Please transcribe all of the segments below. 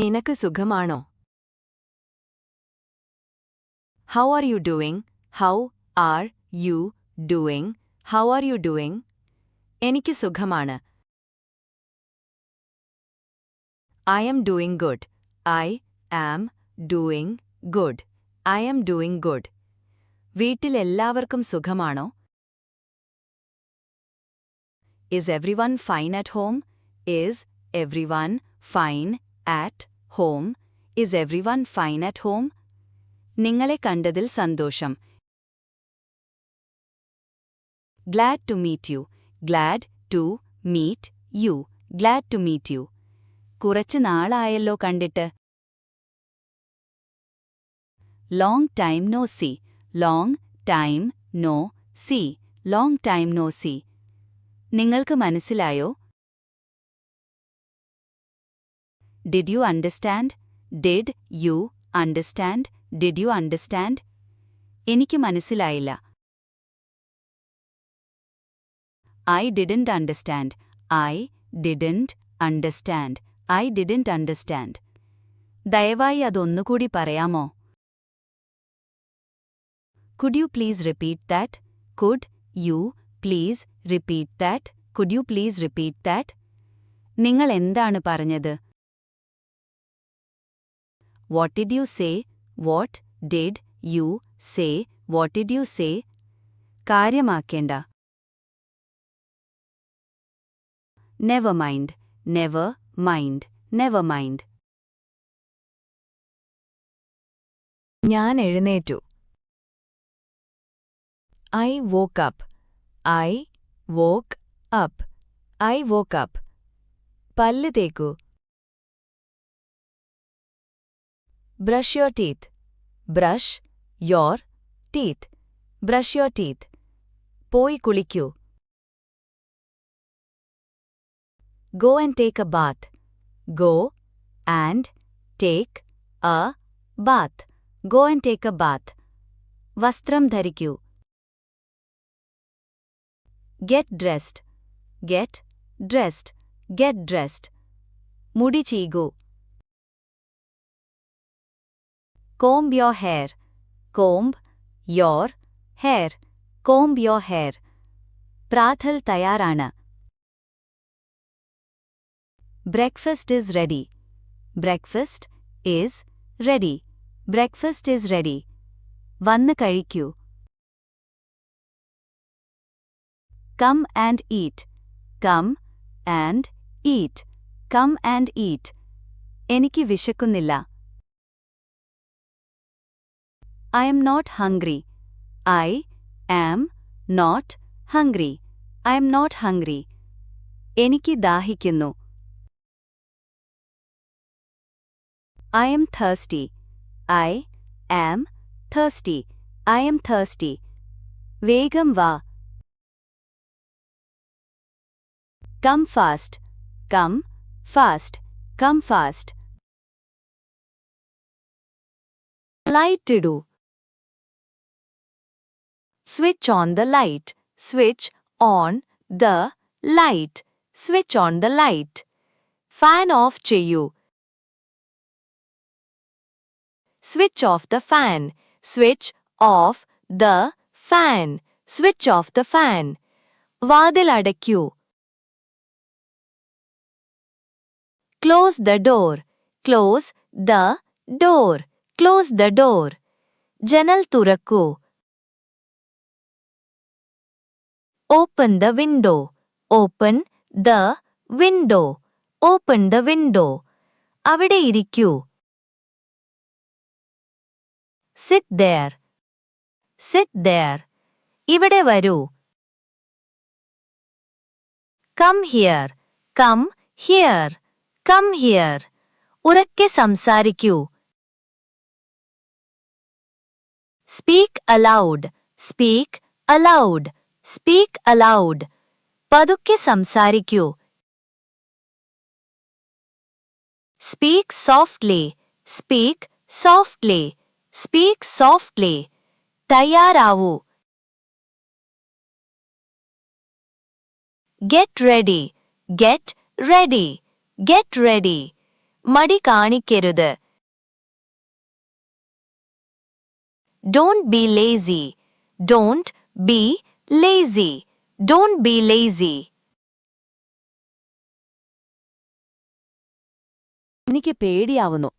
നിനക്ക് സുഖമാണോ? How are you doing? How are you doing? How are you doing? എനിക്ക് സുഖമാണ്. I am doing good. I am doing good. I am doing good. വീട്ടിൽ എല്ലാവർക്കും സുഖമാണോ? Is everyone fine at home? Is everyone fine at home? Is everyone fine at home? നിങ്ങളെ കണ്ടതിൽ സന്തോഷം. Glad to meet you. Glad to meet you. Glad to meet you. കുറച്ച് നാളായല്ലോ കണ്ടിട്ട്. Long time no see. Long time no see. Long time no see. നിങ്ങൾക്ക് മനസ്സിലായോ? Did you understand? Did you understand? Did you understand? എനിക്ക് മനസ്സിലായില്ല. I didn't understand. I didn't understand. I didn't understand. ദയവായി അതൊന്നുകൂടി പറയാമോ? Could you please repeat that? Could you please repeat that? Could you please repeat that? നിങ്ങൾ എന്താണ് പറഞ്ഞത്? What did you say? What did you say? What did you say? കാര്യമാക്കേണ്ട. Never mind. Never mind. Never mind. ഞാൻ എഴുന്നേറ്റു. I woke up. I woke up. I woke up. പല്ല് തേക്കൂ. Brush your teeth. Brush your teeth. Brush your teeth. പോയി കുളിക്കൂ. Go and take a bath. Go and take a bath. Go and take a bath. വസ്ത്രം ധരിക്കൂ. Get dressed. Get dressed. Get dressed. മുടി ചീകൂ. Comb your hair. Comb your hair. Comb your hair. പ്രാതൽ തയ്യാറാണ്. Breakfast is ready. Breakfast is ready. Breakfast is ready. വന്ന് കഴിക്കൂ. Come and eat. Come and eat. Come and eat. എനിക്ക് വിശക്കുന്നില്ല. I am not hungry. I am not hungry. I am not hungry. എനിക്ക് ദാഹിക്കുന്നു. I am thirsty. I am thirsty. I am thirsty. വേഗം വാ. Come fast. Come fast. Come fast. Light ഇടൂ. Switch on the light. Switch on the light. Switch on the light. Fan off ചെയ്യൂ. Switch off the fan. Switch off the fan. Switch off the fan. വാതിൽ അടയ്ക്കൂ. Close the door. Close the door. Close the door. ജനൽ തുറക്കൂ. Open the window. Open the window. Open the window. അവിടെ ഇരിക്കൂ. Sit there. Sit there. ഇവിടെ വരൂ. Come here. Come here. Come here. ഉറക്കെ സംസാരിക്കൂ. Speak aloud. Speak aloud. Speak aloud. പതുക്കെ സംസാരിക്കൂ. Speak softly. Speak softly. Speak softly. തയ്യാറാവൂ. Get ready. Get ready. Get ready. മടി കാണിക്കരുത്. Don't be lazy. Don't be lazy. Don't be lazy. എനിക്ക് പേടിയാവുന്നു.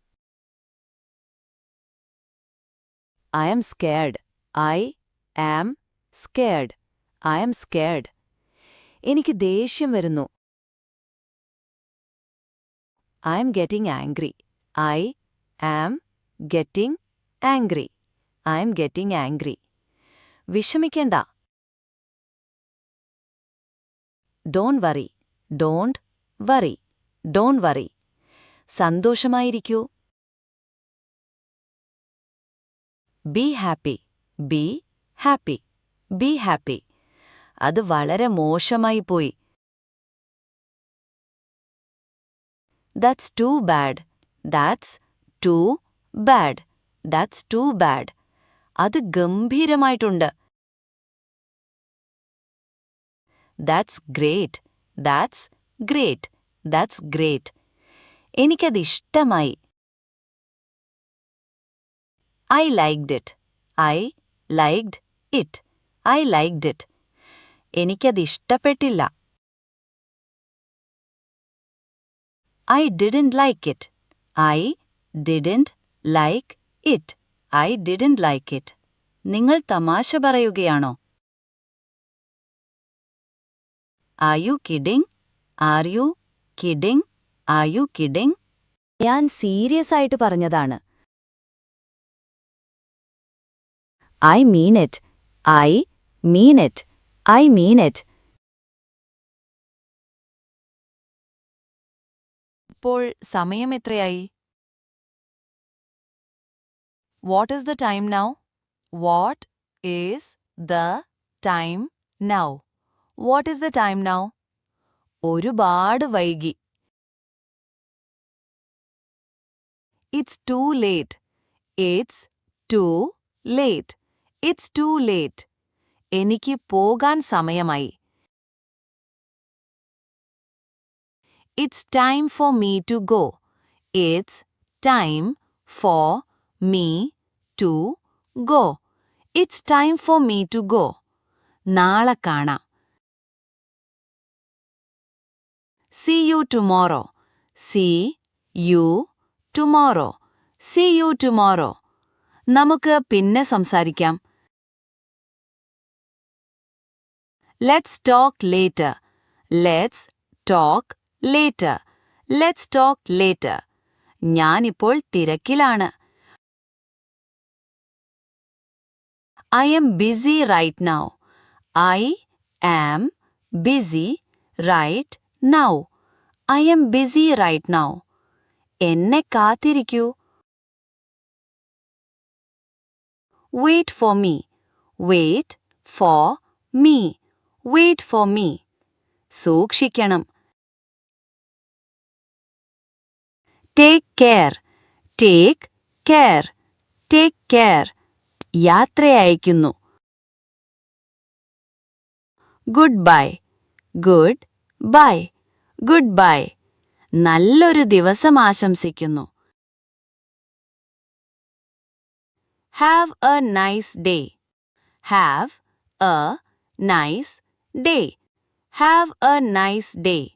I am scared. I am scared. I am scared. എനിക്ക് ദേഷ്യം വരുന്നു. I am getting angry. I am getting angry. I am getting angry. വിഷമിക്കണ്ട. Don't worry. Don't worry. Don't worry. സന്തോഷമായിരിക്കൂ. Be happy. Be happy. Be happy. അത് വളരെ മോശമായി പോയി. That's too bad. That's too bad. That's too bad. അത് ഗംഭീരമായിട്ടുണ്ട്. That's great. That's great. That's great. എനിക്കതിഷ്ടമായി. I liked it. I liked it. I liked it. എനിക്കതിഷ്ടപ്പെട്ടില്ല. I didn't like it. I didn't like it. I didn't like it. നിങ്ങൾ തമാശ പറയുകയാണോ? Are you kidding? Are you kidding? Are you kidding? ഞാൻ serious ആയിട്ട് പറഞ്ഞതാണ്. I mean it. I mean it. I mean it. ഇപ്പോൾ സമയം എത്രയായി? What is the time now? What is the time now? What is the time now? ഒരുപാട് വൈകി. It's too late. It's too late. It's too late. എനിക്ക് പോകാൻ സമയമായി. It's time for me to go. It's time for me to go. It's time for me to go. നാളെ കാണാം. See you tomorrow. See you tomorrow. See you tomorrow. നമുക്ക് പിന്നെ സംസാരിക്കാം. Let's talk later. Let's talk later. Let's talk later. ഞാനിപ്പോൾ തിരക്കിലാണ്. I am busy right now. I am busy right now. I am busy right now. എന്നെ കാത്തിരിക്കൂ. Wait for me. Wait for me. Wait for me. സൂക്ഷിക്കണം. Take care. Take care. Take care. യാത്രയയക്കുന്നു. Goodbye. Goodbye. Goodbye. നല്ലൊരു ദിവസം ആശംസിക്കുന്നു. Have a nice day. Have a nice day. Have a nice day.